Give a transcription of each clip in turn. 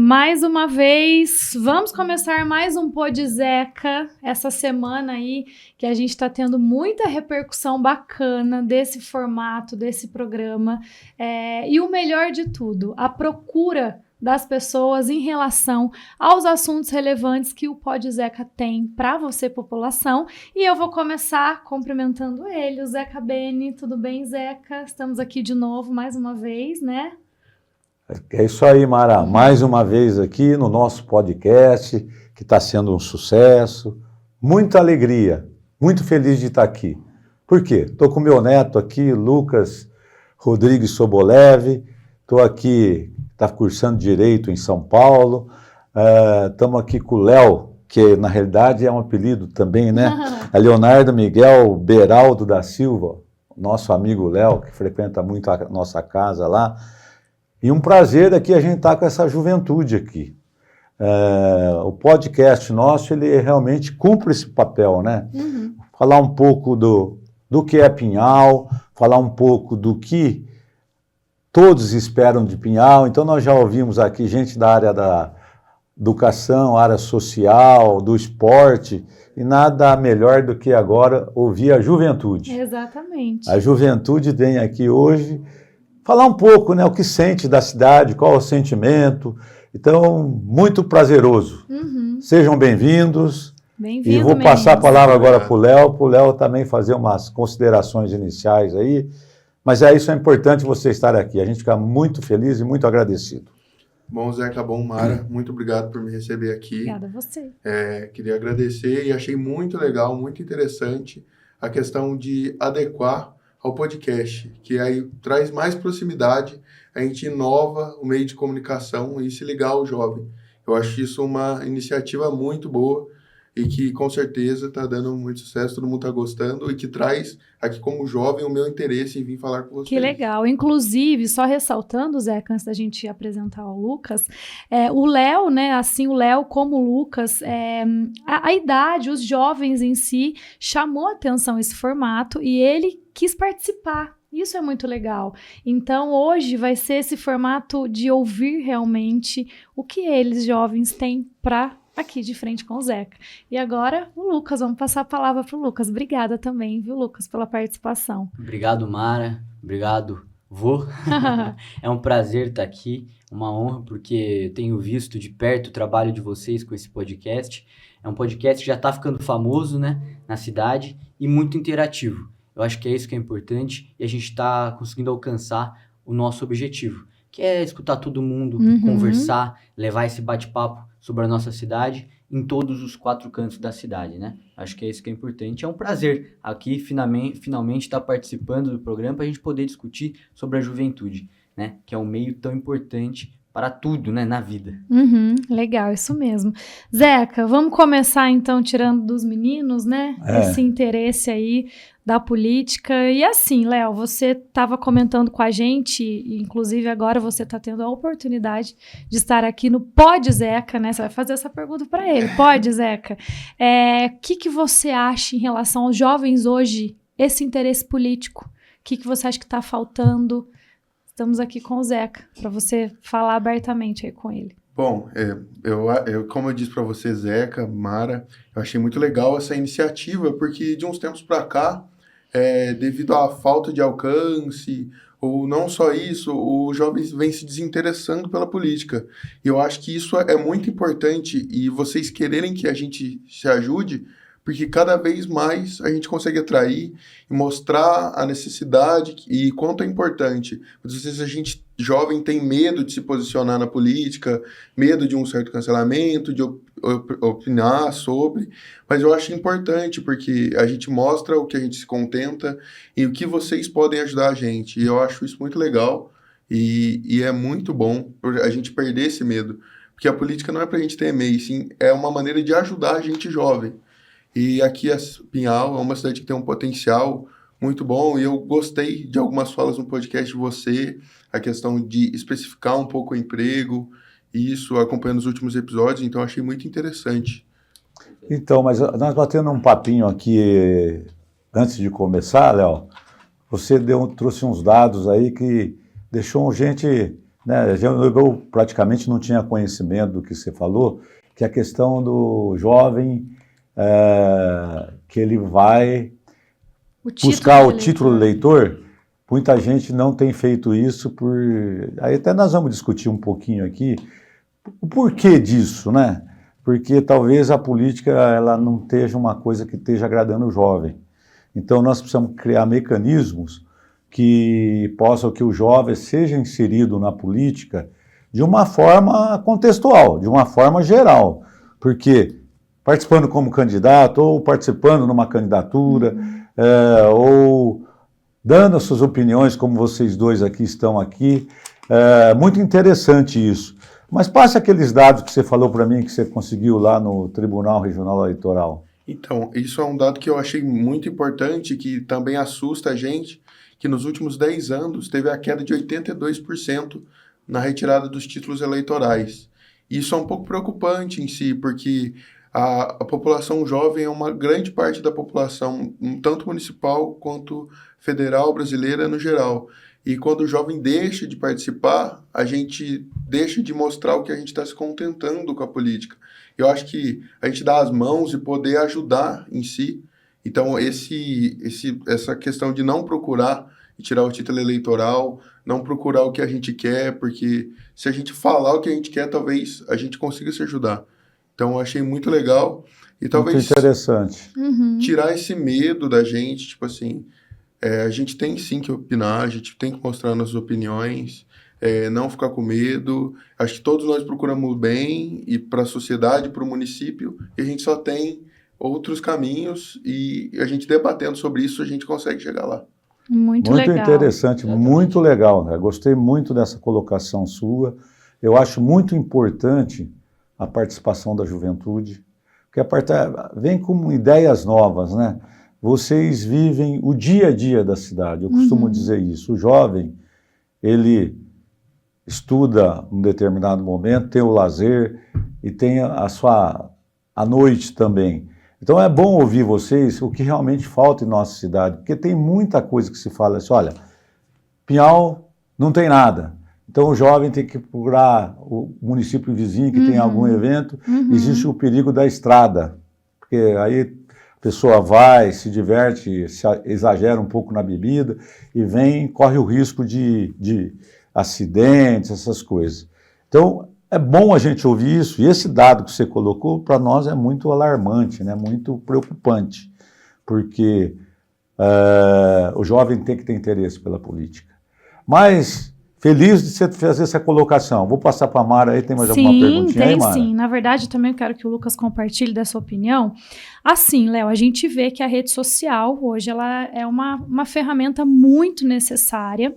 Mais uma vez, vamos começar mais um Pod Zeca, essa semana aí que a gente está tendo muita repercussão bacana desse formato, desse programa, e o melhor de tudo, a procura das pessoas em relação aos assuntos relevantes que o Pod Zeca tem para você, população. E eu vou começar cumprimentando ele, o Zeca Beni. Tudo bem, Zeca? Estamos aqui de novo, mais uma vez, né? É isso aí, Mara. Mais uma vez aqui no nosso podcast, que está sendo um sucesso. Muita alegria, muito feliz de estar aqui. Por quê? Estou com meu neto aqui, Lucas Rodrigues Sobolev. Estou aqui, está cursando Direito em São Paulo. Estamos aqui com o Léo, que na realidade é um apelido também, né? É Leonardo Miguel Beraldo da Silva, nosso amigo Léo, que frequenta muito a nossa casa lá. E um prazer aqui a gente estar com essa juventude aqui. O podcast nosso, ele realmente cumpre esse papel, né? Uhum. Falar um pouco do que é Pinhal, falar um pouco do que todos esperam de Pinhal. Então nós já ouvimos aqui gente da área da educação, área social, do esporte, e nada melhor do que agora ouvir a juventude. Exatamente. A juventude vem aqui hoje falar um pouco, né, o que sente da cidade, qual é o sentimento. Então, muito prazeroso. Uhum. Sejam bem-vindos. Bem-vindo, e vou passar a palavra agora para o Léo também fazer umas considerações iniciais aí. Mas isso é importante você estar aqui. A gente fica muito feliz e muito agradecido. Bom, Zeca, bom, Mara, muito obrigado por me receber aqui. Obrigada a você. Queria agradecer e achei muito legal, muito interessante a questão de adequar ao podcast, que aí traz mais proximidade, a gente inova o meio de comunicação e se ligar ao jovem. Eu acho isso uma iniciativa muito boa e que com certeza está dando muito sucesso, todo mundo está gostando e que traz aqui como jovem o meu interesse em vir falar com vocês. Que legal. Inclusive, só ressaltando, Zeca, antes da gente apresentar o Lucas, o Léo, né, assim, o Léo como o Lucas, a idade, os jovens em si, chamou a atenção esse formato e ele quis participar. Isso é muito legal. Então, hoje vai ser esse formato de ouvir realmente o que eles, jovens, têm para aqui de frente com o Zeca. E agora, o Lucas, vamos passar a palavra para o Lucas. Obrigada também, viu, Lucas, pela participação. Obrigado, Mara. Obrigado, vô. É um prazer estar aqui, uma honra, porque tenho visto de perto o trabalho de vocês com esse podcast. É um podcast que já está ficando famoso, né, na cidade e muito interativo. Eu acho que é isso que é importante e a gente está conseguindo alcançar o nosso objetivo, que é escutar todo mundo, conversar, levar esse bate-papo sobre a nossa cidade em todos os 4 cantos da cidade, né? Acho que é isso que é importante. É um prazer aqui finalmente estar participando do programa para a gente poder discutir sobre a juventude, né? Que é um meio tão importante para tudo, né, na vida. Legal, isso mesmo. Zeca, vamos começar então tirando dos meninos, né? Esse interesse aí da política. E assim, Léo, você estava comentando com a gente, e inclusive agora você está tendo a oportunidade de estar aqui no Pod Zeca, né? Você vai fazer essa pergunta para ele. Pod Zeca, que você acha em relação aos jovens hoje, esse interesse político? O que você acha que está faltando? Estamos aqui com o Zeca, para você falar abertamente aí com ele. Bom, como eu disse para você, Zeca, Mara, eu achei muito legal essa iniciativa, porque de uns tempos para cá, devido à falta de alcance, ou não só isso, os jovens vêm se desinteressando pela política. E eu acho que isso é muito importante, e vocês quererem que a gente se ajude, porque cada vez mais a gente consegue atrair e mostrar a necessidade e quanto é importante. Muitas vezes a gente, jovem, tem medo de se posicionar na política, medo de um certo cancelamento, de opinar sobre, mas eu acho importante, porque a gente mostra o que a gente se contenta e o que vocês podem ajudar a gente. E eu acho isso muito legal e é muito bom a gente perder esse medo, porque a política não é pra gente temer, e sim é uma maneira de ajudar a gente jovem. E aqui a Pinhal é uma cidade que tem um potencial muito bom, e eu gostei de algumas falas no podcast de você, a questão de especificar um pouco o emprego, isso, acompanhando os últimos episódios, então achei muito interessante. Então, mas nós batendo um papinho aqui, antes de começar, Léo, você trouxe uns dados aí que deixou a gente né? Eu praticamente não tinha conhecimento do que você falou, que é a questão do jovem que ele vai buscar o título de eleitor. Muita gente não tem feito isso aí até nós vamos discutir um pouquinho aqui o porquê disso, né? Porque talvez a política ela não esteja uma coisa que esteja agradando o jovem. Então nós precisamos criar mecanismos que possam que o jovem seja inserido na política de uma forma contextual, de uma forma geral. Porque participando como candidato, ou participando numa candidatura, ou dando as suas opiniões, como vocês dois aqui estão aqui. Muito interessante isso. Mas passe aqueles dados que você falou para mim, que você conseguiu lá no Tribunal Regional Eleitoral. Então, isso é um dado que eu achei muito importante, que também assusta a gente, que nos últimos 10 anos teve a queda de 82% na retirada dos títulos eleitorais. Isso é um pouco preocupante em si, porque a população jovem é uma grande parte da população, tanto municipal quanto federal, brasileira no geral. E quando o jovem deixa de participar, a gente deixa de mostrar o que a gente está se contentando com a política. Eu acho que a gente dá as mãos e poder ajudar em si. Então, essa questão de não procurar e tirar o título eleitoral, não procurar o que a gente quer, porque se a gente falar o que a gente quer, talvez a gente consiga se ajudar. Então, eu achei muito legal. E talvez muito interessante. Tirar esse medo da gente, tipo assim, a gente tem sim que opinar, a gente tem que mostrar nossas opiniões, não ficar com medo. Acho que todos nós procuramos o bem e para a sociedade, para o município, e a gente só tem outros caminhos e a gente debatendo sobre isso, a gente consegue chegar lá. Muito legal. Interessante, muito legal, né? Gostei muito dessa colocação sua. Eu acho muito importante a participação da juventude, porque vem com ideias novas, né? Vocês vivem o dia a dia da cidade, eu costumo dizer isso. O jovem, ele estuda um determinado momento, tem o lazer e tem a noite também. Então é bom ouvir vocês o que realmente falta em nossa cidade, porque tem muita coisa que se fala assim, olha, Pinhal não tem nada. Então o jovem tem que procurar o município vizinho que tem algum evento, existe o perigo da estrada, porque aí a pessoa vai, se diverte, exagera um pouco na bebida e corre o risco de acidentes, essas coisas. Então é bom a gente ouvir isso, e esse dado que você colocou para nós é muito alarmante, né? Muito preocupante, porque o jovem tem que ter interesse pela política. Mas feliz de você fazer essa colocação. Vou passar para a Mara aí, tem mais alguma perguntinha aí, Mara? Sim. Na verdade, também quero que o Lucas compartilhe dessa opinião. Assim, Léo, a gente vê que a rede social hoje ela é uma ferramenta muito necessária,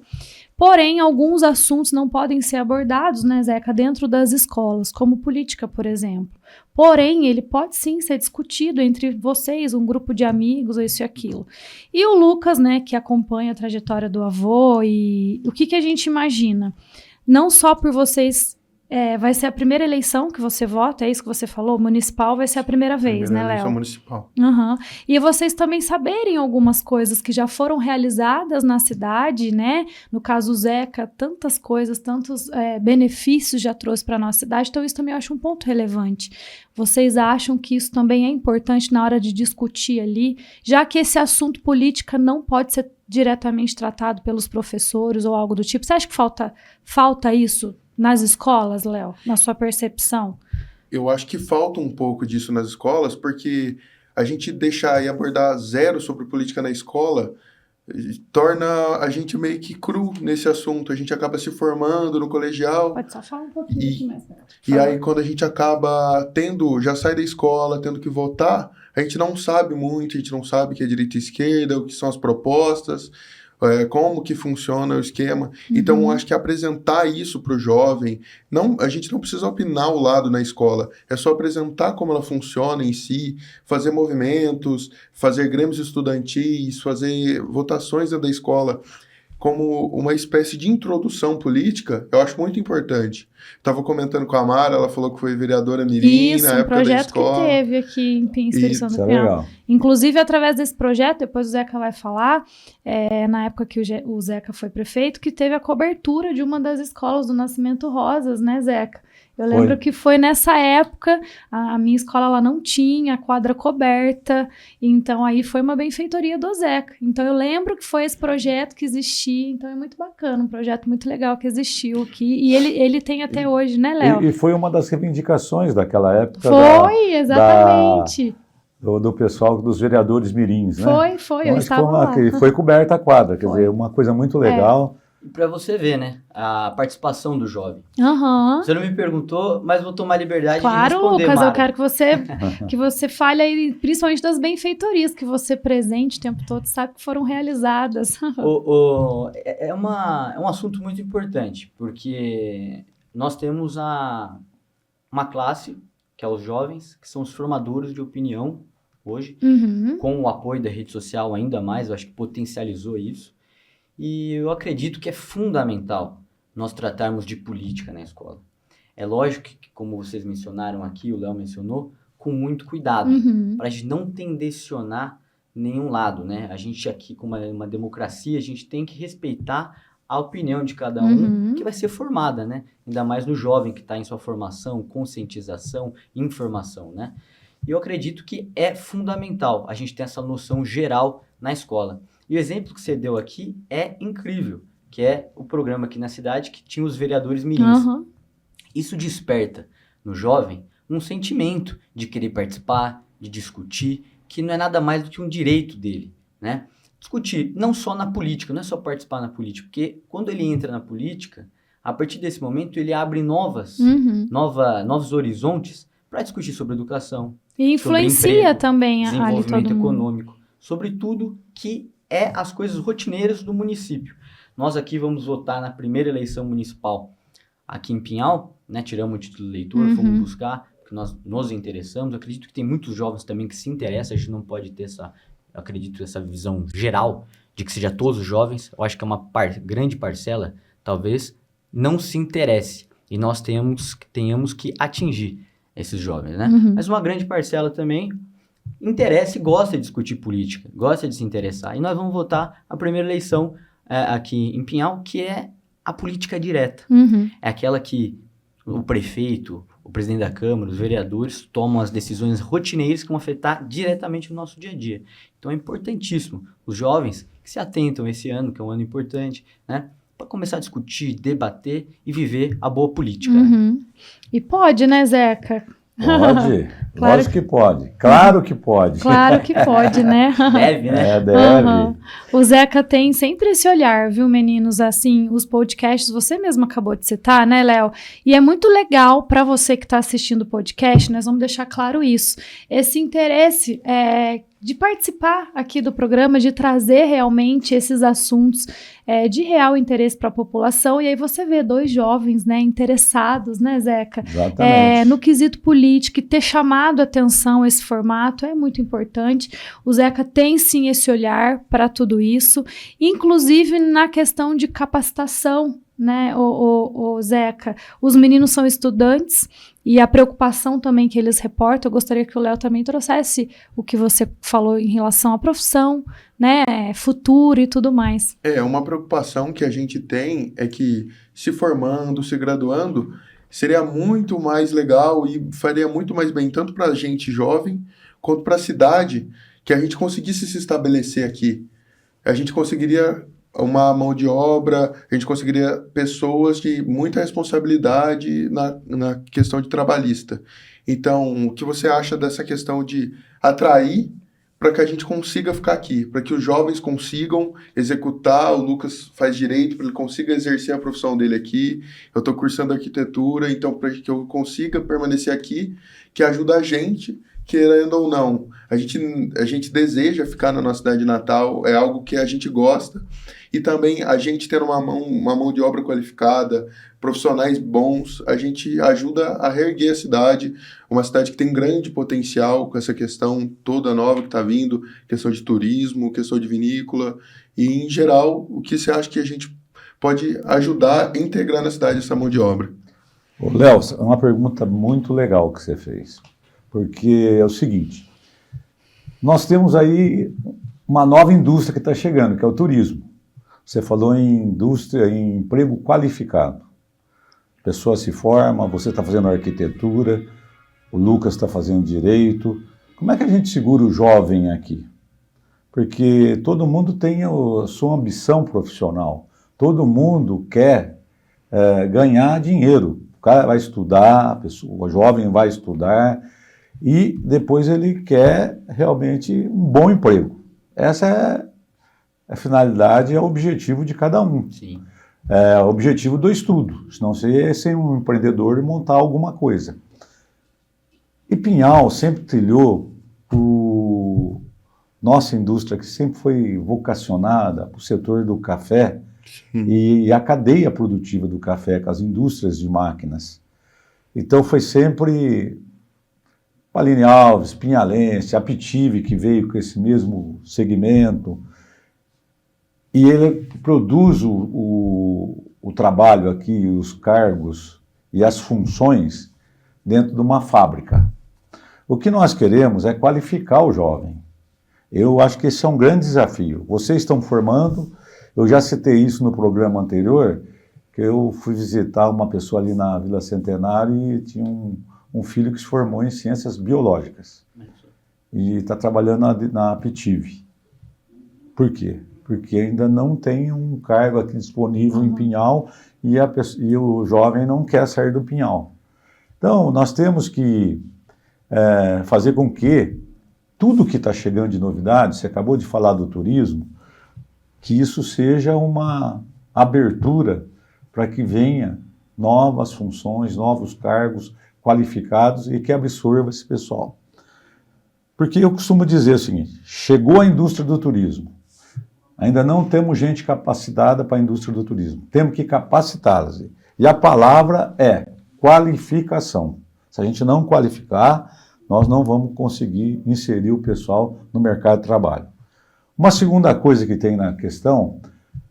porém, alguns assuntos não podem ser abordados, né, Zeca, dentro das escolas, como política, por exemplo. Porém, ele pode sim ser discutido entre vocês, um grupo de amigos, ou isso e aquilo. E o Lucas, né, que acompanha a trajetória do avô, e o que a gente imagina? Não só por vocês, vai ser a primeira eleição que você vota, é isso que você falou? Municipal vai ser a primeira vez, né, Léo? Eleição municipal. E vocês também saberem algumas coisas que já foram realizadas na cidade, né? No caso, o Zeca, tantas coisas, tantos benefícios já trouxe para a nossa cidade, então isso também eu acho um ponto relevante. Vocês acham que isso também é importante na hora de discutir ali, já que esse assunto política não pode ser diretamente tratado pelos professores ou algo do tipo? Você acha que falta isso nas escolas, Léo, na sua percepção? Eu acho que falta um pouco disso nas escolas, porque a gente deixar e abordar zero sobre política na escola torna a gente meio que cru nesse assunto. A gente acaba se formando no colegial. Pode só falar um pouquinho aqui mais. E aí, quando a gente acaba já sai da escola, tendo que votar, a gente não sabe muito, a gente não sabe o que é direita e esquerda, o que são as propostas, como que funciona o esquema. Então, eu acho que apresentar isso para o jovem, a gente não precisa opinar o lado na escola, é só apresentar como ela funciona em si, fazer movimentos, fazer grêmios estudantis, fazer votações dentro da escola. como uma espécie de introdução política, eu acho muito importante. Estava comentando com a Mara, ela falou que foi vereadora mirim Isso, na um época da projeto escola. que teve aqui em Espírito Santo Isso do é Pinhal. legal. Inclusive, através desse projeto, depois o Zeca vai falar, na época que o Zeca foi prefeito, que teve a cobertura de uma das escolas do Nascimento Rosas, né, Zeca? Eu lembro que foi nessa época, a minha escola ela não tinha a quadra coberta, então aí foi uma benfeitoria do Zeca. Então eu lembro que foi esse projeto que existia, então é muito bacana, um projeto muito legal que existiu aqui, e ele tem até hoje, né, Léo? E foi uma das reivindicações daquela época. Foi, exatamente. Do pessoal, dos vereadores mirins, né? Foi, Então, eu estava lá. que foi coberta a quadra, quer Foi. dizer, uma coisa muito legal. E para você ver, né? A participação do jovem. Aham. Você não me perguntou, mas vou tomar liberdade de Claro, responder, Lucas, Mara. eu quero que você fale aí, principalmente das benfeitorias que você presente o tempo todo, sabe que foram realizadas. É um assunto muito importante, porque nós temos uma classe, que é os jovens, que são os formadores de opinião hoje, Uhum. com o apoio da rede social ainda mais, eu acho que potencializou isso. E eu acredito que é fundamental nós tratarmos de política na escola. É lógico que, como vocês mencionaram aqui, o Léo mencionou, com muito cuidado, Uhum. para a gente não tendenciona nenhum lado, né? A gente aqui, como uma democracia, a gente tem que respeitar a opinião de cada um que vai ser formada, né? Ainda mais no jovem que está em sua formação, conscientização, informação, né? E eu acredito que é fundamental a gente ter essa noção geral na escola. E o exemplo que você deu aqui é incrível, que é o programa aqui na cidade que tinha os vereadores mirins. Uhum. Isso desperta no jovem um sentimento de querer participar, de discutir, que não é nada mais do que um direito dele, né? Discutir, não só na política, não é só participar na política, porque quando ele entra na política, a partir desse momento ele abre novos horizontes para discutir sobre educação, E influencia sobre emprego, também ali desenvolvimento todo mundo. econômico, sobre tudo que é as coisas rotineiras do município. Nós aqui vamos votar na primeira eleição municipal aqui em Pinhal, né? Tiramos o título de eleitor, fomos buscar, porque nós nos interessamos. Eu acredito que tem muitos jovens também que se interessam, a gente não pode ter essa visão geral de que seja todos os jovens. Eu acho que é uma grande parcela, talvez, não se interesse. E nós tenhamos que atingir esses jovens, né? Mas uma grande parcela também interessa e gosta de discutir política, gosta de se interessar. E nós vamos votar a primeira eleição aqui em Pinhal, que é a política direta. É aquela que o prefeito, o presidente da Câmara, os vereadores tomam as decisões rotineiras que vão afetar diretamente o nosso dia a dia. Então é importantíssimo os jovens que se atentam esse ano, que é um ano importante, né? Para começar a discutir, debater e viver a boa política. E pode, né, Zeca? Pode, Claro lógico que pode. Claro que pode. Claro que pode, né? Deve, né? Deve. O Zeca tem sempre esse olhar, viu, meninos? Assim, os podcasts, você mesmo acabou de citar, né, Léo? E é muito legal para você que está assistindo o podcast, nós vamos deixar claro isso. Esse interesse de participar aqui do programa, de trazer realmente esses assuntos de real interesse para a população. E aí você vê dois jovens, né, interessados, né, Zeca? Exatamente. No quesito político, e ter chamado a atenção esse formato é muito importante. O Zeca tem sim esse olhar para tudo isso, inclusive na questão de capacitação, né, o Zeca? Os meninos são estudantes e a preocupação também que eles reportam, eu gostaria que o Léo também trouxesse o que você falou em relação à profissão, né, futuro e tudo mais. Uma preocupação que a gente tem é que se formando, se graduando, seria muito mais legal e faria muito mais bem tanto para a gente jovem quanto para a cidade, que a gente conseguisse se estabelecer aqui. A gente conseguiria uma mão de obra, a gente conseguiria pessoas de muita responsabilidade na questão de trabalhista. Então, o que você acha dessa questão de atrair para que a gente consiga ficar aqui, para que os jovens consigam executar, o Lucas faz direito, para ele consiga exercer a profissão dele aqui, eu estou cursando arquitetura, então para que eu consiga permanecer aqui, que ajuda a gente, querendo ou não, a gente deseja ficar na nossa cidade natal, é algo que a gente gosta, e também a gente tendo uma mão de obra qualificada, profissionais bons, a gente ajuda a reerguer a cidade, uma cidade que tem grande potencial com essa questão toda nova que está vindo, questão de turismo, questão de vinícola, e em geral, o que você acha que a gente pode ajudar a integrar na cidade essa mão de obra? Ô, Léo, é uma pergunta muito legal que você fez, porque é o seguinte, nós temos aí uma nova indústria que está chegando, que é o turismo. Você falou em indústria, em emprego qualificado. A pessoa se forma, você está fazendo arquitetura, o Lucas está fazendo direito. Como é que a gente segura o jovem aqui? Porque todo mundo tem a sua ambição profissional, todo mundo quer ganhar dinheiro. O cara vai estudar, o jovem vai estudar e depois ele quer realmente um bom emprego. Essa é a finalidade, é o objetivo de cada um. Sim. É o objetivo do estudo, senão você ia ser um empreendedor e montar alguma coisa. E Pinhal sempre trilhou por nossa indústria, que sempre foi vocacionada para o setor do café e a cadeia produtiva do café, com as indústrias de máquinas. Então foi sempre Paline Alves, Pinhalense, Aptiv, que veio com esse mesmo segmento. E ele produz o trabalho aqui, os cargos e as funções dentro de uma fábrica. O que nós queremos é qualificar o jovem. Eu acho que esse é um grande desafio. Vocês estão formando, eu já citei isso no programa anterior, que eu fui visitar uma pessoa ali na Vila Centenário e tinha um filho que se formou em ciências biológicas. E está trabalhando na Aptiv. Por quê? Porque ainda não tem um cargo aqui disponível em Pinhal e o jovem não quer sair do Pinhal. Então, nós temos que fazer com que tudo que está chegando de novidade, você acabou de falar do turismo, que isso seja uma abertura para que venha novas funções, novos cargos qualificados e que absorva esse pessoal. Porque eu costumo dizer o seguinte, chegou a indústria do turismo, ainda não temos gente capacitada para a indústria do turismo. Temos que capacitá-las. E a palavra é qualificação. Se a gente não qualificar, nós não vamos conseguir inserir o pessoal no mercado de trabalho. Uma segunda coisa que tem na questão,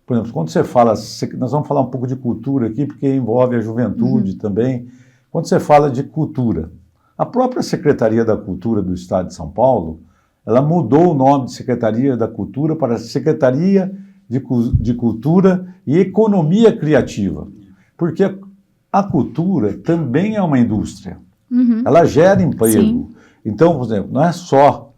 por exemplo, quando você fala, nós vamos falar um pouco de cultura aqui, porque envolve a juventude também. Quando você fala de cultura, a própria Secretaria da Cultura do Estado de São Paulo, ela mudou o nome de Secretaria da Cultura para Secretaria de Cultura e Economia Criativa, porque a cultura também é uma indústria, ela gera emprego. Sim. Então, por exemplo, não é só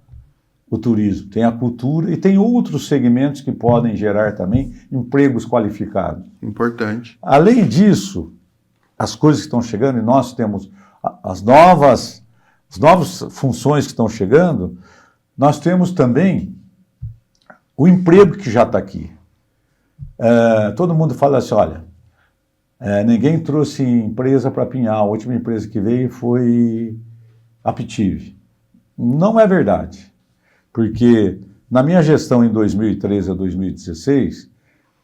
o turismo, tem a cultura e tem outros segmentos que podem gerar também empregos qualificados. Importante. Além disso, as coisas que estão chegando, e nós temos as novas funções que estão chegando, nós temos também o emprego que já está aqui. Todo mundo fala assim, olha, ninguém trouxe empresa para Pinhal, a última empresa que veio foi a Aptiv. Não é verdade, porque na minha gestão em 2013 a 2016,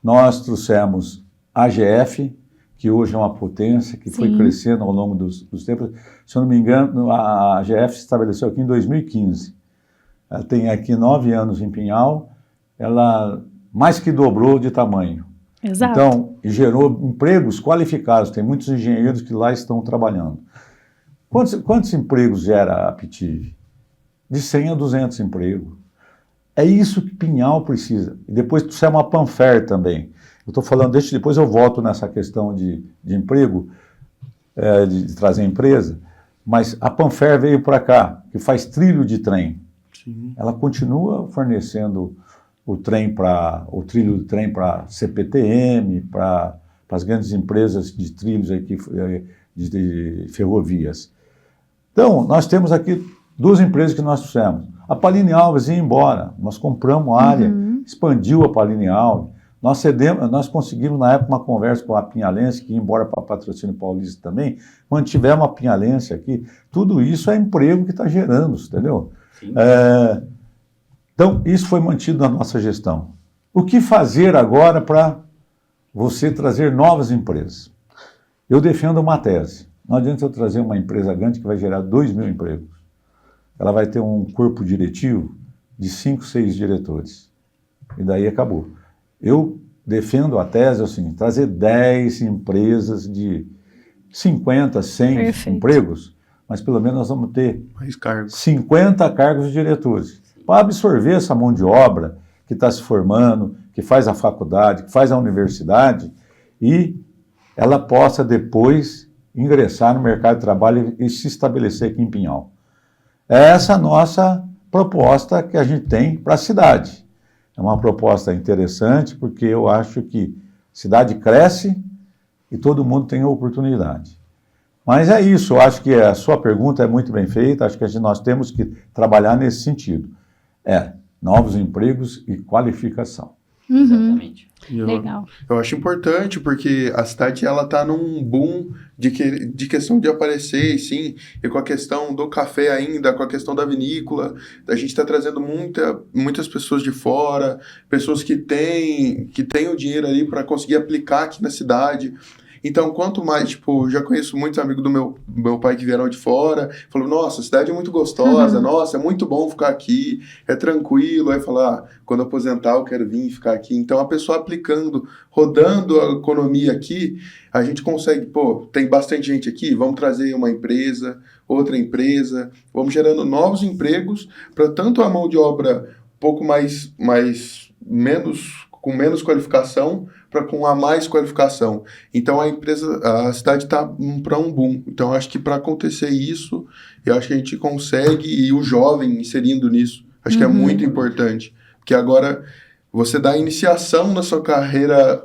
nós trouxemos a AGF, que hoje é uma potência, que foi crescendo ao longo dos tempos. Se eu não me engano, a AGF se estabeleceu aqui em 2015. Ela tem aqui 9 anos em Pinhal, ela mais que dobrou de tamanho. Exato. Então, e gerou empregos qualificados, tem muitos engenheiros que lá estão trabalhando. Quantos empregos gera a Aptiv? De 100 a 200 empregos. É isso que Pinhal precisa. E depois trouxemos a Panfer também. Eu estou falando, depois eu volto nessa questão de emprego, de trazer empresa, mas a Panfer veio para cá, que faz trilho de trem. Sim. Ela continua fornecendo o trilho de trem para CPTM, para as grandes empresas de trilhos aqui, de ferrovias. Então, nós temos aqui 2 empresas que nós trouxemos. A Paline Alves ia embora, nós compramos a área, expandiu a Paline Alves. Nós conseguimos, na época, uma conversa com a Pinhalense, que, embora para Patrocínio Paulista também, mantivemos a Pinhalense aqui. Tudo isso é emprego que está gerando, entendeu? Então, isso foi mantido na nossa gestão. O que fazer agora para você trazer novas empresas? Eu defendo uma tese. Não adianta eu trazer uma empresa grande que vai gerar 2.000 empregos. Ela vai ter um corpo diretivo de 5, 6 diretores. E daí acabou. Eu defendo a tese assim, trazer 10 empresas de 50, 100 Perfeito. empregos, mas pelo menos nós vamos ter Mais cargos. 50 cargos de diretores, para absorver essa mão de obra que está se formando, que faz a faculdade, que faz a universidade, e ela possa depois ingressar no mercado de trabalho e se estabelecer aqui em Pinhal. É essa a nossa proposta que a gente tem para a cidade. É uma proposta interessante, porque eu acho que a cidade cresce e todo mundo tem oportunidade. Mas é isso, eu acho que a sua pergunta é muito bem feita, acho que nós temos que trabalhar nesse sentido. Novos empregos e qualificação. Exatamente. Legal. Eu acho importante, porque a cidade ela tá num boom de questão de aparecer, sim, e com a questão do café ainda, com a questão da vinícola, a gente está trazendo muitas pessoas de fora, pessoas que têm o dinheiro ali para conseguir aplicar aqui na cidade. Então, quanto mais, tipo, já conheço muitos amigos do meu pai que vieram de fora, falou, nossa, a cidade é muito gostosa, nossa, é muito bom ficar aqui, é tranquilo, aí falar, quando eu aposentar eu quero vir ficar aqui. Então, a pessoa aplicando, rodando a economia aqui, a gente consegue, tem bastante gente aqui, vamos trazer uma empresa, outra empresa, vamos gerando novos empregos para tanto a mão de obra um pouco com menos qualificação, para com a mais qualificação. Então a cidade está para um boom. Então acho que para acontecer isso, eu acho que a gente consegue, e o jovem inserindo nisso, acho que é muito importante. Porque agora você dá iniciação na sua carreira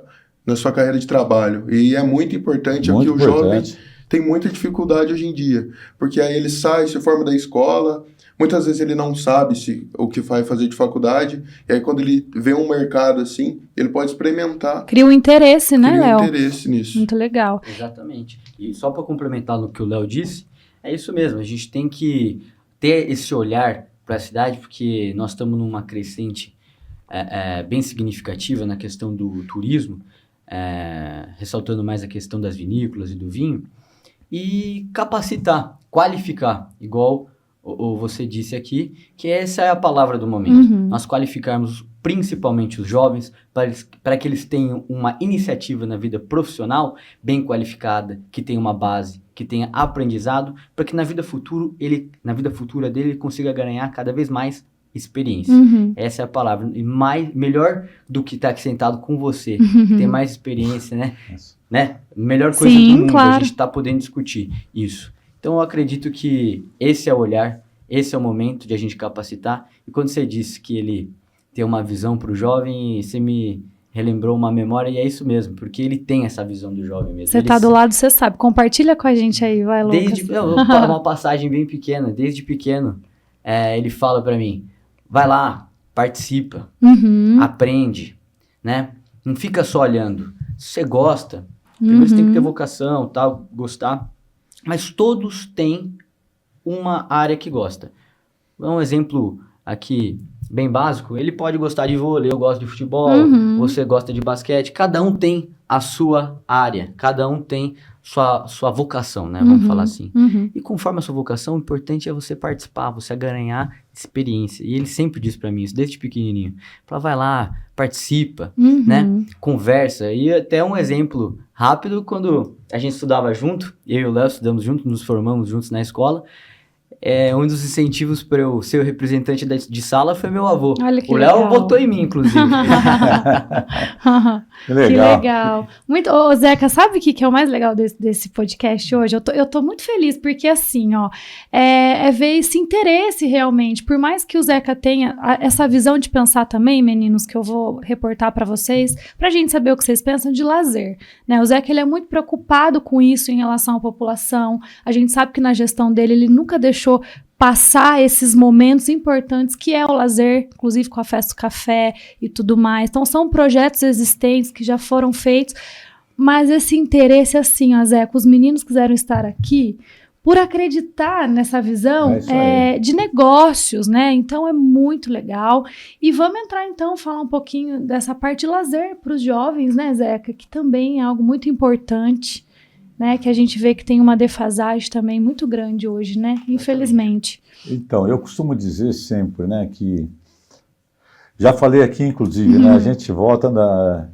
de trabalho. E é muito importante, Muito porque o jovem importante. tem muita dificuldade hoje em dia. Porque aí ele sai, se forma da escola, muitas vezes ele não sabe o que vai fazer de faculdade, e aí quando ele vê um mercado assim, ele pode experimentar. Cria um interesse, né, Léo? Cria um interesse nisso. Muito legal. Exatamente. E só para complementar no que o Léo disse, é isso mesmo, a gente tem que ter esse olhar para a cidade, porque nós estamos numa crescente bem significativa na questão do turismo, ressaltando mais a questão das vinícolas e do vinho, e capacitar, qualificar, igual ou você disse aqui, que essa é a palavra do momento. Nós qualificarmos principalmente os jovens para que eles tenham uma iniciativa na vida profissional bem qualificada, que tenha uma base, que tenha aprendizado, para que na vida futura dele ele consiga ganhar cada vez mais experiência. Essa é a palavra. E melhor do que estar aqui sentado com você, ter mais experiência, né? Melhor coisa do mundo, claro. A gente está podendo discutir isso. Então, eu acredito que esse é o olhar, esse é o momento de a gente capacitar. E quando você disse que ele tem uma visão para o jovem, você me relembrou uma memória, e é isso mesmo, porque ele tem essa visão do jovem mesmo. Você está do lado, você sabe. Compartilha com a gente aí, vai, Lucas. Uma passagem bem pequena, desde pequeno, ele fala para mim, vai lá, participa, aprende, né? Não fica só olhando. Se você gosta, primeiro você tem que ter vocação, tal, gostar. Mas todos têm uma área que gosta. Um exemplo aqui bem básico, ele pode gostar de vôlei, eu gosto de futebol, você gosta de basquete, cada um tem a sua área, cada um tem sua vocação, né? Vamos falar assim. E conforme a sua vocação, o importante é você participar, você ganhar experiência. E ele sempre diz pra mim isso, desde pequenininho. Fala, vai lá, participa, né? Conversa. E até um exemplo rápido, quando a gente estudava junto, eu e o Léo estudamos juntos, nos formamos juntos na escola, um dos incentivos para eu ser o representante de sala foi meu avô. Olha que o Léo votou em mim, inclusive. Que legal. Que legal. Muito, Zeca, sabe o que é o mais legal desse podcast hoje? Eu tô muito feliz, porque assim, ver esse interesse realmente. Por mais que o Zeca tenha essa visão de pensar também, meninos, que eu vou reportar para vocês, pra gente saber o que vocês pensam de lazer, né? O Zeca, ele é muito preocupado com isso em relação à população. A gente sabe que na gestão dele, ele nunca deixou deixou passar esses momentos importantes que é o lazer, inclusive com a Festa do Café e tudo mais. Então, são projetos existentes que já foram feitos, mas esse interesse, assim, ó, Zeca, os meninos quiseram estar aqui por acreditar nessa visão de negócios, né? Então, é muito legal. E vamos entrar, então, falar um pouquinho dessa parte de lazer para os jovens, né, Zeca? Que também é algo muito importante, né? Que a gente vê que tem uma defasagem também muito grande hoje, né? Infelizmente. Então, eu costumo dizer sempre, né, que... Já falei aqui, inclusive, né? A gente volta na...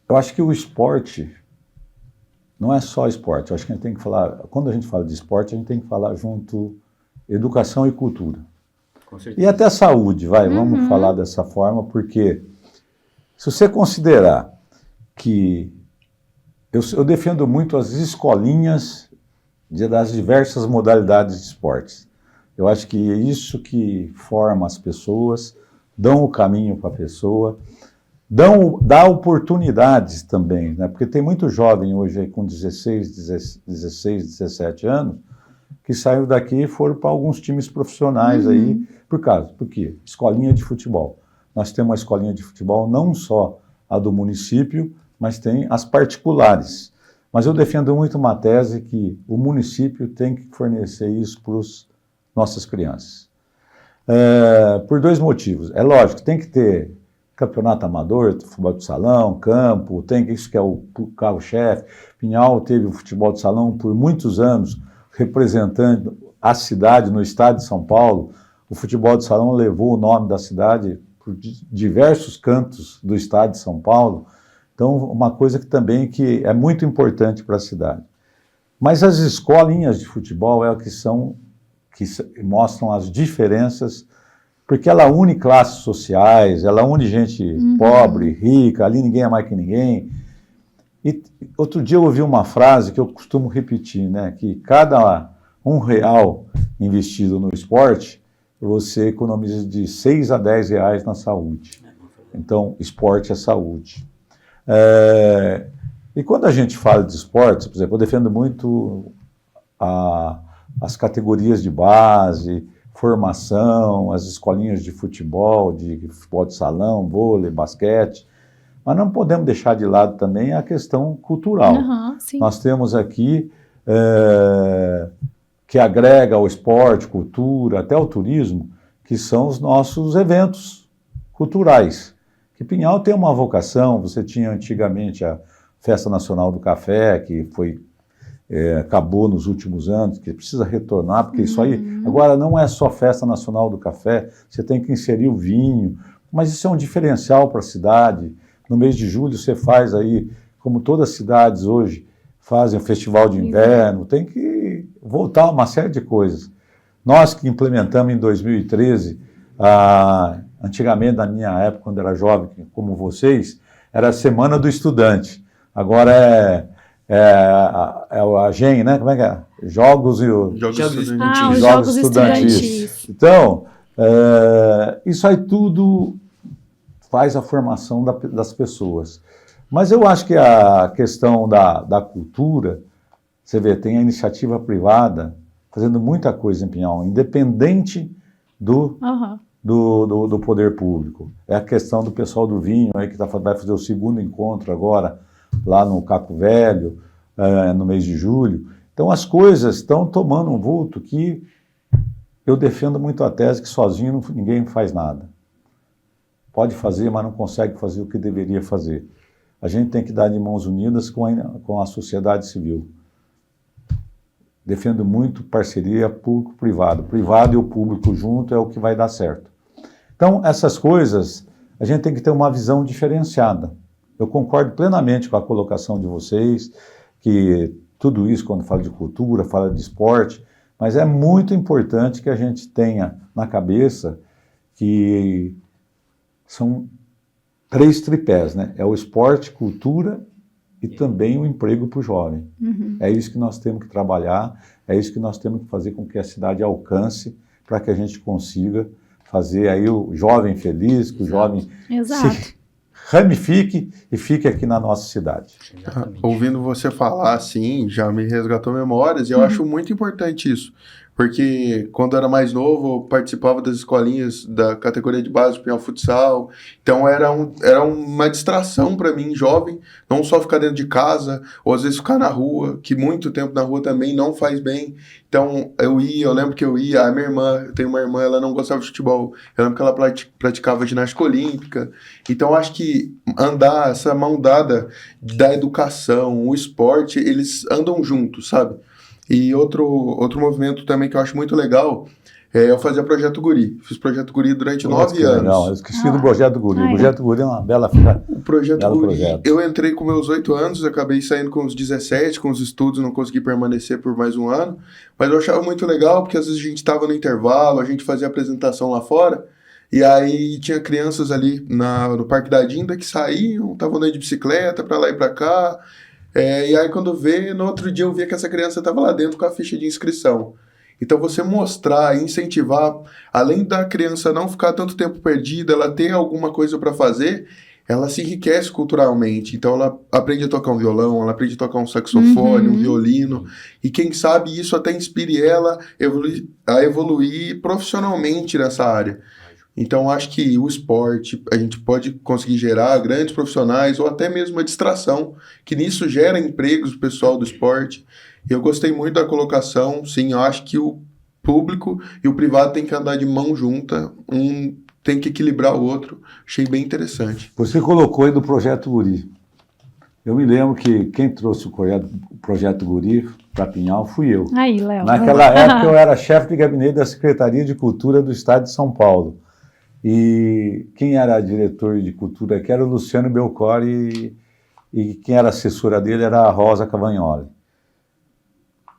Eu acho que o esporte... Não é só esporte, eu acho que a gente tem que falar, quando a gente fala de esporte, a gente tem que falar junto educação e cultura. Com certeza. E até saúde, vamos falar dessa forma, porque se você considerar que eu defendo muito as escolinhas das diversas modalidades de esportes. Eu acho que é isso que forma as pessoas, dão o caminho para a pessoa, dá oportunidades também, né? Porque tem muito jovem hoje aí com 16, 17 anos que saiu daqui e foram para alguns times profissionais aí, por quê? Escolinha de futebol. Nós temos uma escolinha de futebol, não só a do município, mas tem as particulares. Mas eu defendo muito uma tese que o município tem que fornecer isso para as nossas crianças. Por dois motivos. É lógico, tem que ter campeonato amador, futebol de salão, campo, tem isso que é o carro-chefe. Pinhal teve o futebol de salão por muitos anos, representando a cidade no estado de São Paulo. O futebol de salão levou o nome da cidade por diversos cantos do estado de São Paulo. Então, uma coisa que é muito importante para a cidade. Mas as escolinhas de futebol é o que mostram as diferenças, porque ela une classes sociais, ela une gente pobre, rica, ali ninguém é mais que ninguém. E outro dia eu ouvi uma frase que eu costumo repetir, né, que cada R$1 investido no esporte, você economiza de 6 a 10 reais na saúde. Então, esporte é saúde. E quando a gente fala de esporte, por exemplo, eu defendo muito as categorias de base, formação, as escolinhas de futebol de salão, vôlei, basquete, mas não podemos deixar de lado também a questão cultural. Nós temos aqui, que agrega ao esporte, cultura, até o turismo, que são os nossos eventos culturais. Que Pinhal tem uma vocação, você tinha antigamente a Festa Nacional do Café, que acabou nos últimos anos, que precisa retornar, porque isso aí, agora não é só Festa Nacional do Café, você tem que inserir o vinho, mas isso é um diferencial para a cidade. No mês de julho você faz aí, como todas as cidades hoje fazem o festival de inverno, tem que voltar a uma série de coisas. Nós que implementamos em 2013, antigamente na minha época, quando era jovem, como vocês, era a Semana do Estudante, agora a GEM, né? Como é que é? Jogos Estudantis. Então, isso aí tudo faz a formação das pessoas. Mas eu acho que a questão da cultura, você vê, tem a iniciativa privada fazendo muita coisa em Pinhal, independente do poder público. É a questão do pessoal do vinho, aí que vai fazer o segundo encontro agora, lá no Caco Velho, no mês de julho. Então as coisas estão tomando um vulto que eu defendo muito a tese que sozinho ninguém faz nada. Pode fazer, mas não consegue fazer o que deveria fazer. A gente tem que dar de mãos unidas com a sociedade civil. Defendo muito parceria público-privado. Privado e o público junto é o que vai dar certo. Então essas coisas, a gente tem que ter uma visão diferenciada. Eu concordo plenamente com a colocação de vocês, que tudo isso, quando fala de cultura, fala de esporte, mas é muito importante que a gente tenha na cabeça que são 3 tripés, né? É o esporte, cultura e também o emprego para o jovem. É isso que nós temos que trabalhar, é isso que nós temos que fazer com que a cidade alcance, para que a gente consiga fazer aí o jovem feliz, que o jovem se ramifique e fique aqui na nossa cidade. Ouvindo você falar assim, já me resgatou memórias, e eu acho muito importante isso, porque quando eu era mais novo, eu participava das escolinhas da categoria de base do Pinhal Futsal, então era uma distração para mim, jovem, não só ficar dentro de casa, ou às vezes ficar na rua, que muito tempo na rua também não faz bem. Então eu lembro que eu ia, a minha irmã, eu tenho uma irmã, ela não gostava de futebol, eu lembro que ela praticava ginástica olímpica, então acho que andar, essa mão dada da educação, o esporte, eles andam juntos, sabe? E outro movimento também que eu acho muito legal é eu fazia Projeto Guri. Fiz Projeto Guri durante 9 anos. Legal, eu esqueci do Projeto Guri. O Projeto Guri é uma bela figura. O Projeto Guri, eu entrei com meus 8 anos, acabei saindo com os 17, com os estudos, não consegui permanecer por mais um ano, mas eu achava muito legal, porque às vezes a gente estava no intervalo, a gente fazia apresentação lá fora, e aí tinha crianças ali no Parque da Dinda que saíam, estavam andando de bicicleta para lá e para cá, e aí quando no outro dia eu via que essa criança estava lá dentro com a ficha de inscrição. Então você mostrar, incentivar, além da criança não ficar tanto tempo perdida, ela ter alguma coisa para fazer, ela se enriquece culturalmente. Então ela aprende a tocar um violão, ela aprende a tocar um saxofone, um violino, e quem sabe isso até inspire ela a evoluir profissionalmente nessa área. Então, acho que o esporte, a gente pode conseguir gerar grandes profissionais ou até mesmo a distração, que nisso gera empregos pro pessoal do esporte. Eu gostei muito da colocação, sim, eu acho que o público e o privado tem que andar de mão junta, um tem que equilibrar o outro. Achei bem interessante. Você colocou aí do Projeto Guri. Eu me lembro que quem trouxe o Projeto Guri para Pinhal fui eu. Aí, Léo. Naquela época eu era chefe de gabinete da Secretaria de Cultura do Estado de São Paulo. E quem era diretor de cultura aqui era o Luciano Belcore e quem era assessora dele era a Rosa Cavagnoli.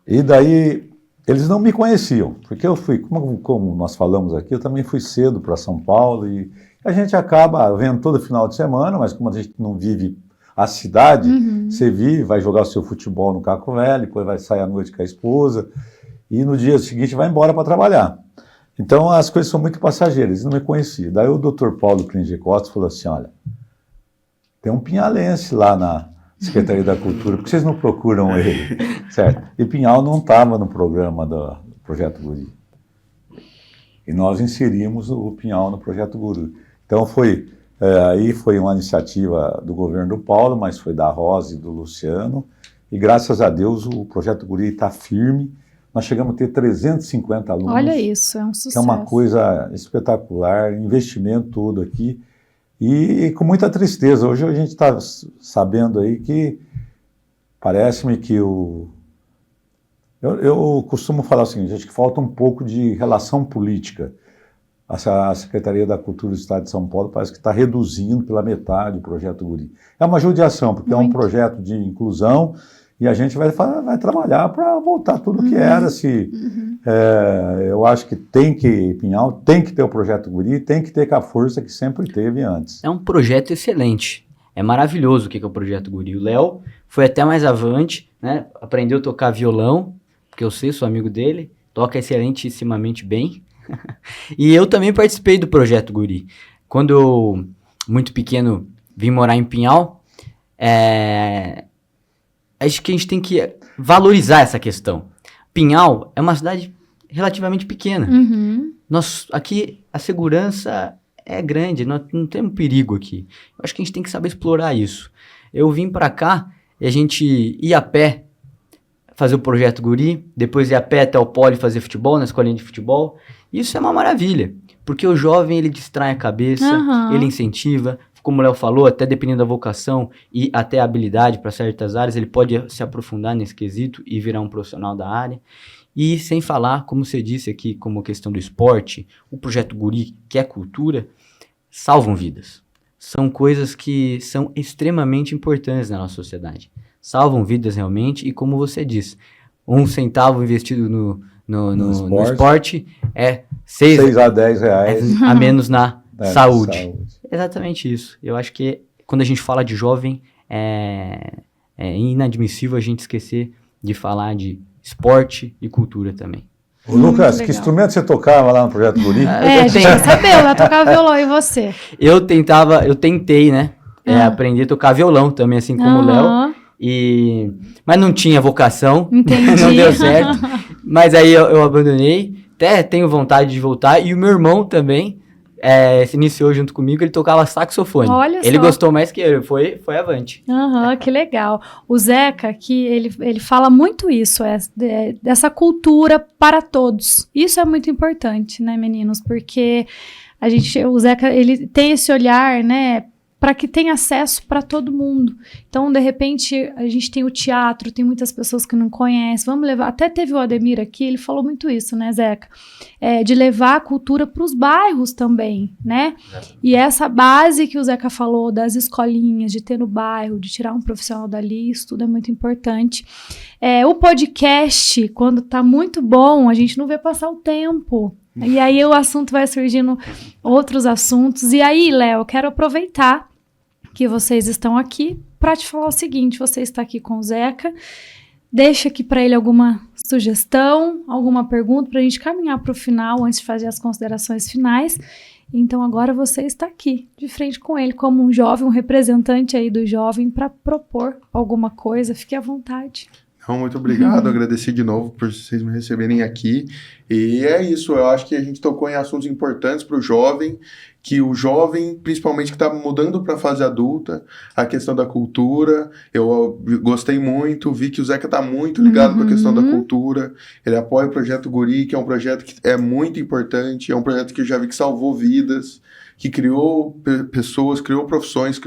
E daí eles não me conheciam, porque eu fui, como nós falamos aqui, eu também fui cedo para São Paulo e a gente acaba vendo todo final de semana, mas como a gente não vive a cidade, você vive, vai jogar o seu futebol no Caco Velho, depois vai sair à noite com a esposa e no dia seguinte vai embora para trabalhar. Então, as coisas são muito passageiras, eles não me conheciam. Daí o Dr. Paulo Pringer Costa falou assim, olha, tem um pinhalense lá na Secretaria da Cultura, por que vocês não procuram ele? Certo? E Pinhal não estava no programa do Projeto Guri. E nós inserimos o Pinhal no Projeto Guri. Então, aí foi uma iniciativa do governo do Paulo, mas foi da Rosa e do Luciano, e graças a Deus o Projeto Guri está firme. Nós chegamos a ter 350 alunos. Olha isso, é um sucesso. É uma coisa espetacular, investimento todo aqui. E com muita tristeza. Hoje a gente está sabendo aí que parece-me que eu costumo falar o seguinte, acho que falta um pouco de relação política. A Secretaria da Cultura do Estado de São Paulo parece que está reduzindo pela metade o Projeto Guri. É uma judiação, porque é um projeto de inclusão, e a gente vai trabalhar para voltar tudo o que era. Eu acho que Pinhal tem que ter o Projeto Guri, tem que ter com a força que sempre teve antes. É um projeto excelente. É maravilhoso o que é o Projeto Guri. O Léo foi até mais avante, né? Aprendeu a tocar violão, porque eu sou amigo dele, toca excelentissimamente bem. E eu também participei do Projeto Guri. Quando eu, muito pequeno, vim morar em Pinhal, acho que a gente tem que valorizar essa questão. Pinhal é uma cidade relativamente pequena. Aqui a segurança é grande, nós não temos perigo aqui. Eu acho que a gente tem que saber explorar isso. Eu vim para cá e a gente ia a pé fazer o Projeto Guri, depois ia a pé até o pole fazer futebol, na escolinha de futebol. Isso é uma maravilha, porque o jovem ele distrai a cabeça, ele incentiva. Como o Léo falou, até dependendo da vocação e até a habilidade para certas áreas, ele pode se aprofundar nesse quesito e virar um profissional da área. E sem falar, como você disse aqui, como a questão do esporte, o Projeto Guri, que é cultura, salvam vidas. São coisas que são extremamente importantes na nossa sociedade. Salvam vidas realmente e, como você diz, 1 centavo investido no esporte é 6 a 10 reais a menos na saúde. Exatamente isso. Eu acho que quando a gente fala de jovem, é inadmissível a gente esquecer de falar de esporte e cultura também. Ô, Lucas, que instrumento você tocava lá no Projeto Guri? Deixa eu saber, eu tocava violão, e você? Eu tentei, né, aprender a tocar violão também, assim como o Léo, mas não tinha vocação, não deu certo. Mas aí eu abandonei, até tenho vontade de voltar, e o meu irmão também se iniciou junto comigo, ele tocava saxofone. Olha ele só. Gostou mais que eu, foi avante. Que legal. O Zeca, que ele fala muito isso, dessa cultura para todos. Isso é muito importante, né, meninos? Porque o Zeca, ele tem esse olhar, né, para que tenha acesso para todo mundo. Então, de repente, a gente tem o teatro, tem muitas pessoas que não conhecem. Vamos levar. Até teve o Ademir aqui, ele falou muito isso, né, Zeca? De levar a cultura para os bairros também, né? E essa base que o Zeca falou das escolinhas, de ter no bairro, de tirar um profissional dali, isso tudo é muito importante. O podcast, quando tá muito bom, a gente não vê passar o tempo. E aí o assunto vai surgindo, outros assuntos. E aí, Léo, eu quero aproveitar que vocês estão aqui para te falar o seguinte: você está aqui com o Zeca, deixa aqui para ele alguma sugestão, alguma pergunta para a gente caminhar para o final, antes de fazer as considerações finais. Então agora você está aqui, de frente com ele, como um jovem, um representante aí do jovem, para propor alguma coisa. Fique à vontade. Muito obrigado, agradecer de novo por vocês me receberem aqui. E é isso, eu acho que a gente tocou em assuntos importantes para o jovem, que o jovem, principalmente que está mudando para a fase adulta, a questão da cultura, eu gostei muito, vi que o Zeca está muito ligado com a questão da cultura, ele apoia o Projeto Guri, que é um projeto que é muito importante, é um projeto que eu já vi que salvou vidas, que criou pessoas, criou profissões,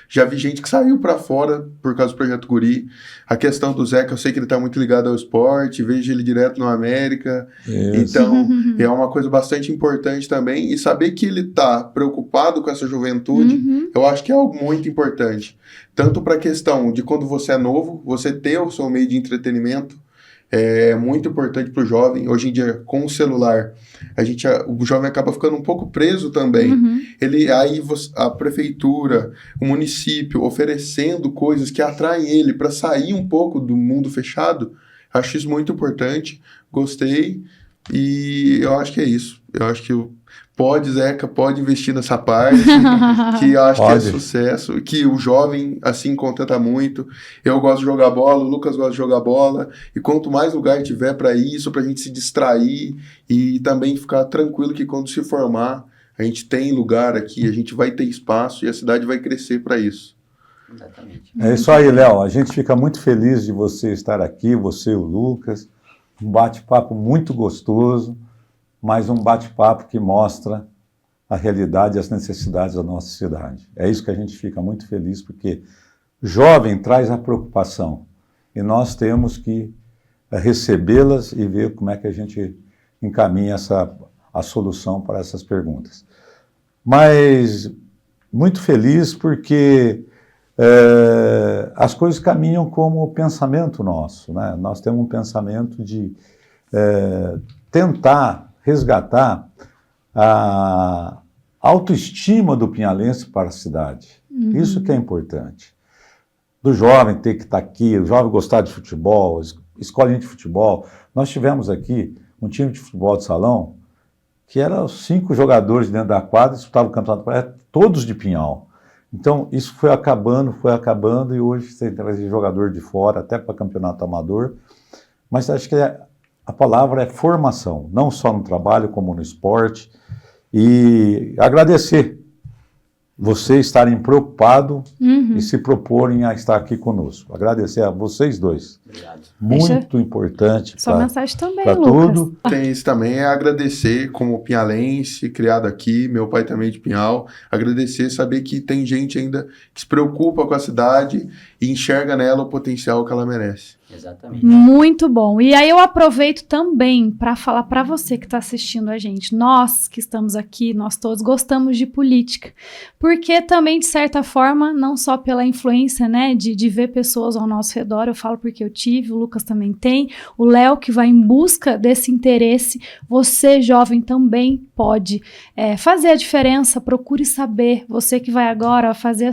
já vi gente que saiu para fora por causa do Projeto Guri. A questão do Zeca, eu sei que ele está muito ligado ao esporte, vejo ele direto no América, então é uma coisa bastante importante também, e saber que ele está preocupado com essa juventude, eu acho que é algo muito importante, tanto para a questão de quando você é novo, você ter o seu meio de entretenimento, é muito importante para o jovem. Hoje em dia, com o celular, o jovem acaba ficando um pouco preso também. A prefeitura, o município oferecendo coisas que atraem ele para sair um pouco do mundo fechado, acho isso muito importante. Gostei e eu acho que é isso. Eu acho que Zeca, pode investir nessa parte, que eu acho que é sucesso, que o jovem, assim, contenta muito. Eu gosto de jogar bola, o Lucas gosta de jogar bola, e quanto mais lugar tiver para isso, pra gente se distrair, e também ficar tranquilo que quando se formar, a gente tem lugar aqui, a gente vai ter espaço, e a cidade vai crescer para isso. Exatamente. É isso aí, Léo. A gente fica muito feliz de você estar aqui, você e o Lucas. Um bate-papo muito gostoso, mas um bate-papo que mostra a realidade e as necessidades da nossa cidade. É isso que a gente fica muito feliz, porque jovem traz a preocupação e nós temos que recebê-las e ver como é que a gente encaminha a solução para essas perguntas. Mas muito feliz porque as coisas caminham como o pensamento nosso, né? Nós temos um pensamento de tentar resgatar a autoestima do pinhalense para a cidade. Isso que é importante. Do jovem ter que estar aqui, o jovem gostar de futebol, escolinha de futebol. Nós tivemos aqui um time de futebol de salão que eram 5 jogadores dentro da quadra, disputavam o campeonato, todos de Pinhal. Então, isso foi acabando, e hoje você traz jogador de fora, até para campeonato amador. Mas acho que a palavra é formação, não só no trabalho, como no esporte. E agradecer vocês estarem preocupados e se proporem a estar aqui conosco. Agradecer a vocês dois. Obrigado. Muito importante. Sua mensagem também, para tudo. Tem isso também, é agradecer como pinhalense, criado aqui, meu pai também de Pinhal, agradecer, saber que tem gente ainda que se preocupa com a cidade e enxerga nela o potencial que ela merece. Exatamente. Muito bom. E aí eu aproveito também para falar para você que está assistindo a gente. Nós que estamos aqui, nós todos gostamos de política. Porque também, de certa forma, não só pela influência, né, de ver pessoas ao nosso redor, eu falo porque eu tive, o Lucas também tem, o Léo que vai em busca desse interesse, você, jovem, também pode fazer a diferença, procure saber. Você que vai agora fazer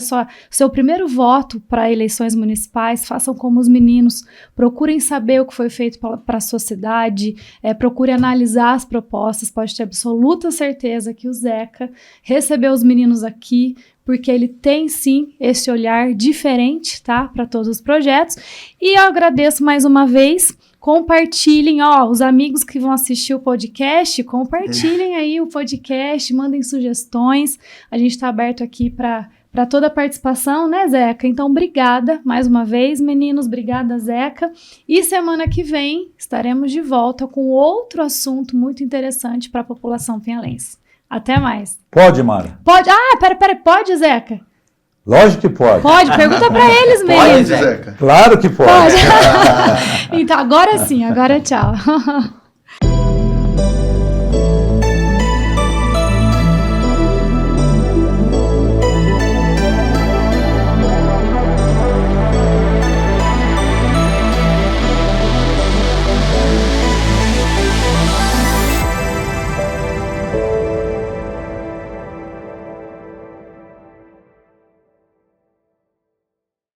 seu primeiro voto para eleições municipais, façam como os meninos. Procurem saber o que foi feito para a sua cidade, procure analisar as propostas, pode ter absoluta certeza que o Zeca recebeu os meninos aqui, porque ele tem sim esse olhar diferente, tá, para todos os projetos. E eu agradeço mais uma vez, compartilhem, os amigos que vão assistir o podcast, compartilhem aí o podcast, mandem sugestões, a gente está aberto aqui para toda a participação, né, Zeca? Então, obrigada mais uma vez, meninos, obrigada, Zeca. E semana que vem estaremos de volta com outro assunto muito interessante para a população pinhalense. Até mais. Pode, Mara? Pode. Peraí, pode, Zeca? Lógico que pode. Pode, pergunta para eles mesmo. Pode, Zeca. Claro que pode. Então, agora sim, agora tchau.